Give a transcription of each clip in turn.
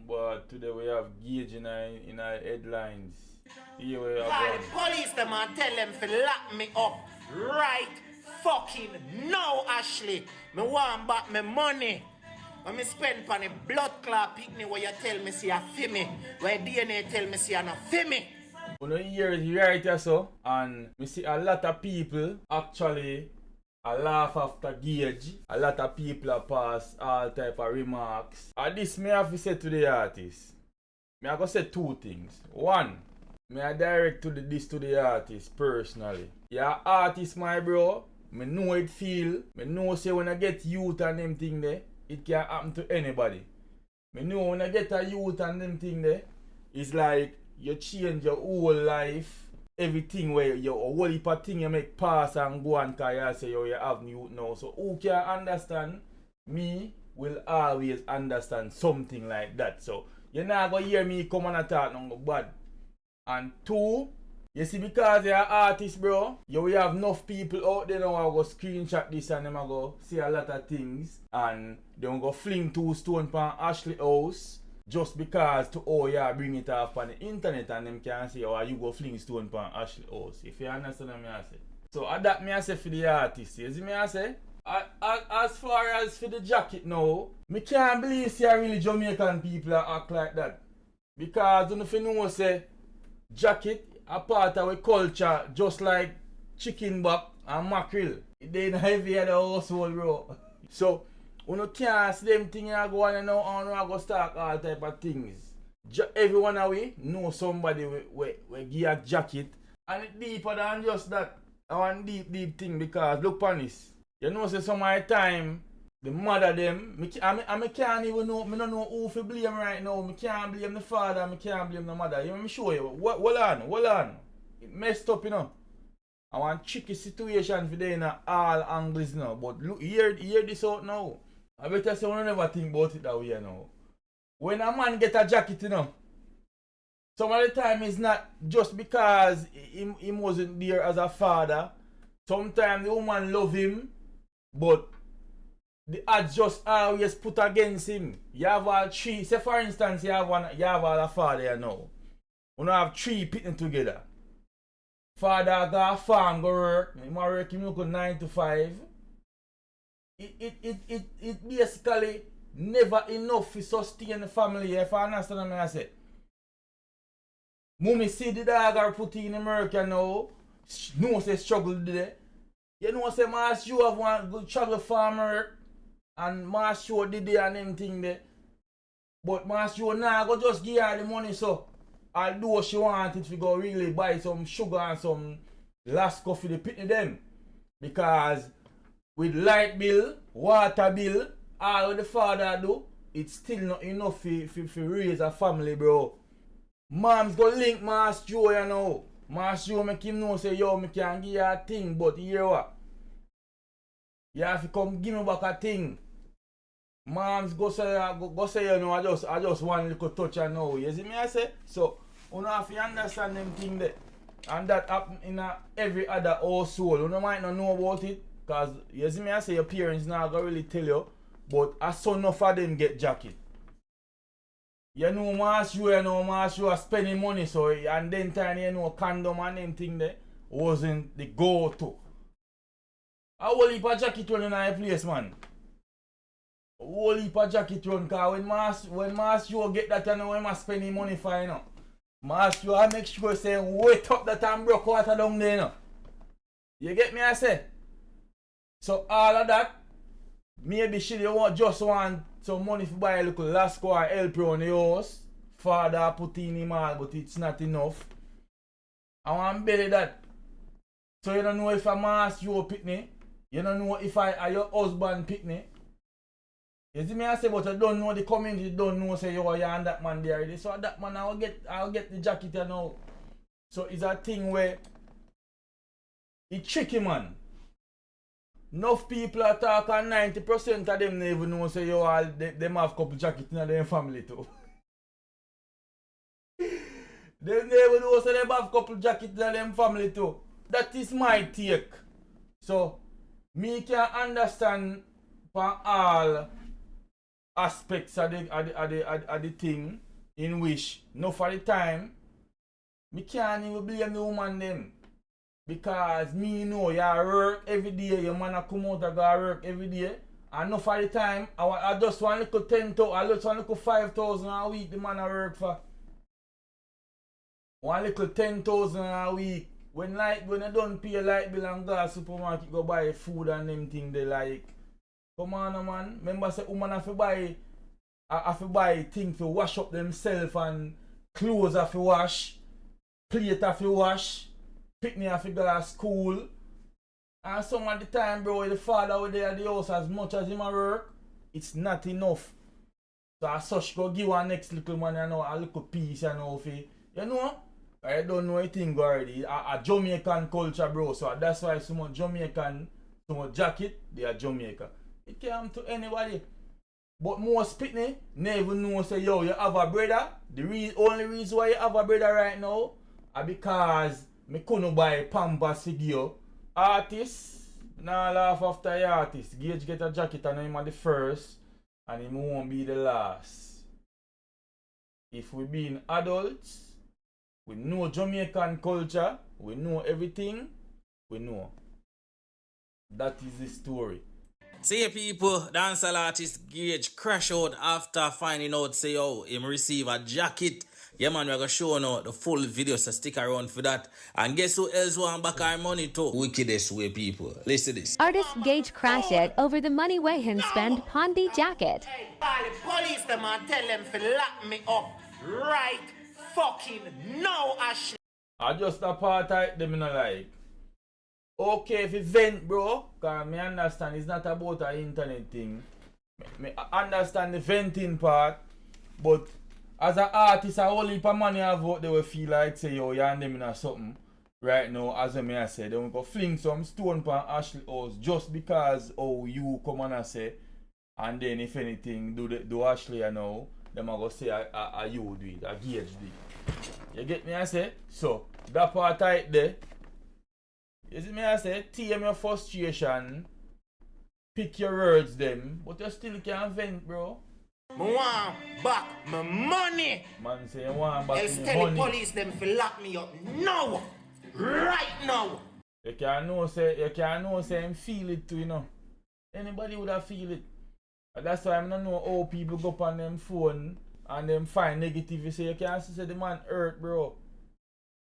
But today we have Gage in our headlines. Here we have Call one. the police them and tell them to lock me up right fucking now, Ashley. Me want back my money. When me spend on a blood clot picnic where you tell me see a fi me, where DNA tell me see a not fi me. When you hear it right here so, and we see a lot of people actually a laugh after Gage. A lot of people are pass all type of remarks. And this me have to say to the artist. Me have to say two things. One, me I direct this to the artist personally. Yeah, artist my bro. Me know it feel. Me know say when I get youth and them thing there, it can happen to anybody. Me know when I get a youth and them thing there, it's like you change your whole life. Everything where you whole heap of thing you make pass and go and cause you say you have youth now. So who can understand? Me will always understand something like that. So you're not gonna hear me come and talk no bad. And two, you see, because you're an artist, bro, you will have enough people out there now who go screenshot this and them go see a lot of things and they go fling 2 stones on Ashley house just because to you bring it off on the internet and them can say oh you go fling stone on Ashley house. If you understand what I say. So that me I say for the artist. You see me I say? As far as for the jacket now, me can't believe see really Jamaican people act like that. Because if you know say jacket a part of our culture just like chicken back and mackerel. They ain't heavy at the household, bro. So, you can't see them things you go on and now and go start all type of things. Everyone away know somebody we give a jacket. And it's deeper than just that. I want deep thing because look upon this. You know say some of the time the mother them, I can't even know, I don't know who to blame right now. I can't blame the father, I can't blame the mother. You want me show you? Hold on. It messed up, you know. I want tricky situation for them in all angles now. But look, hear this out now. I better say I never think about it that way now. When a man get a jacket, you know, some of the time it's not just because he wasn't there as a father. Sometimes the woman love him, but the odds just always put against him. You have all three. Say for instance, you have all a father you know. You have 3 pitting together. Father go a farm go work. He work him look 9 to 5. It basically never enough to sustain the family. If I understand what I say. Mummy see the dog are put in America now. No say struggle there. You know say mass you have one good travel farmer. And Mass Show did there and them thing there. But Mass Show now go just give her the money so although she wanted to go really buy some sugar and some last coffee to pitney them. Because with light bill, water bill, all the father do, it's still not enough for raise a family, bro. Mom's go link Mass Joe, you know. Mass Joe make him know say yo me can give you a thing, but you hear what? You have to come give me back a thing. Moms go say you know I just one little touch and know. You see me I say? So you have to understand them thing there. And that happen in every other household. You might not know about it. Cause you see me I say your parents not gonna really tell you. But as son enough of them get jacket. You know Mass you are spending money so and then time you know condom and them thing there wasn't the go-to. A whole heap of jacket run in a place, man. A whole heap of jacket run, cause when Mass you get that you know when must spending money for you know. Mass you make sure say wait up that and broke water down there you know. You get me I say? So all of that, maybe she just want some money to buy a little last or help around the house. Father put in him all, but it's not enough. I want to belly that. So you don't know if a Mass you picnic. You don't know if I your husband picnic. You see me I say, but you don't know the community, don't know say you and that man there. So that man I'll get the jacket you know. So it's a thing where it's tricky, man. Enough people are talking 90% of them never know say you all them have couple jackets in their family too. They never know say they have couple jackets in their family too. That is my take. So me can understand for all aspects of the thing in which, no for the time, me can't even blame the woman them. Because me know you work every day, your man come out and go work every day. And no for the time, I just want little 10,000, I just want little 5,000 a week the man I work for. One little 10,000 a week. When you don't pay light bill and go to supermarket, go buy food and them thing they like. Come on, man. Remember say woman have to buy things to wash up themselves and clothes have to wash, plate have to wash, picnic have to go to school. And some of the time, bro, the father was there at the house as much as him a work, it's not enough. So as such go give one next little man, you know, a little piece, you know, you know? I don't know anything already. A Jamaican culture, bro. So that's why so much Jamaican, so much jacket, they are Jamaica. It can to anybody. But most pitney never know say, yo, you have a brother. The only reason why you have a brother right now are because me couldn't buy Pampers for you. Artists, nah laugh after the artist. Gage get a jacket and him are the first and him won't be the last. If we being adults, we know Jamaican culture, we know everything, we know. That is the story. See people, dancehall artist Gage crash out after finding out say yo, him receive a jacket. Yeah man, we're gonna show now the full video, so stick around for that. And guess who else want back our money too? Wickedest way people. Listen to this. Artist Gage crashed it over the money way him spend on the jacket. Hey, police them and tell them to lock me up right fucking now, Ashley. I just a part of them in a like. Okay, if you vent, bro, because me understand it's not about an internet thing. Me understand the venting part, but as an artist, I only for money have what they will feel like say, yo, you and them in something right now, as I say, they will go fling some stone pan Ashley house just because you come on and say, and then if anything, do Ashley you know, them are going to say, you do it, a Gage do it. You get me I say? So, that part right there, you see me I say, tame your frustration, pick your words them, but you still can't vent, bro. I want back my money. Man say you want back Else your tell the money. police them to lock me up now. Right now. You can't know say him feel it too, you know. Anybody would have feel it. And that's why I don't know how people go up on them phone and them find negative. You say you can't say the man hurt, bro.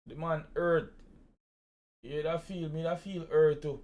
The man hurt. You that feel hurt too.